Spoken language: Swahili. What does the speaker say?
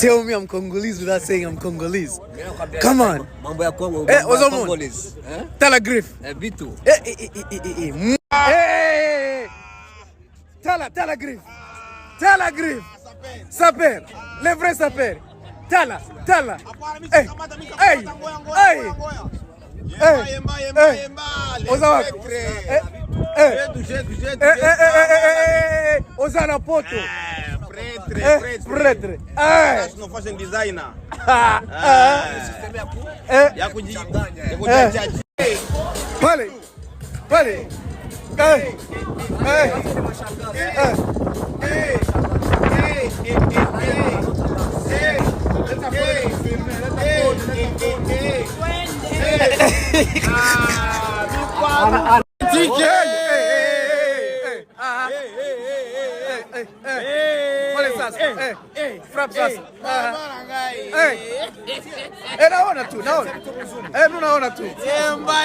Tell me I'm Congolese without saying I'm Congolese. Come on. Mambo ya Kongo. Congolese. Tala grif. Bito. Tala grif. Tala grif. Sapeur. Le vrai sapeur. Tala. Yemba. Oza Oza na poto. Prêtre. Não fazem designer. Pale. Frappe sasa. Naona tu. Naona tu. Yemba.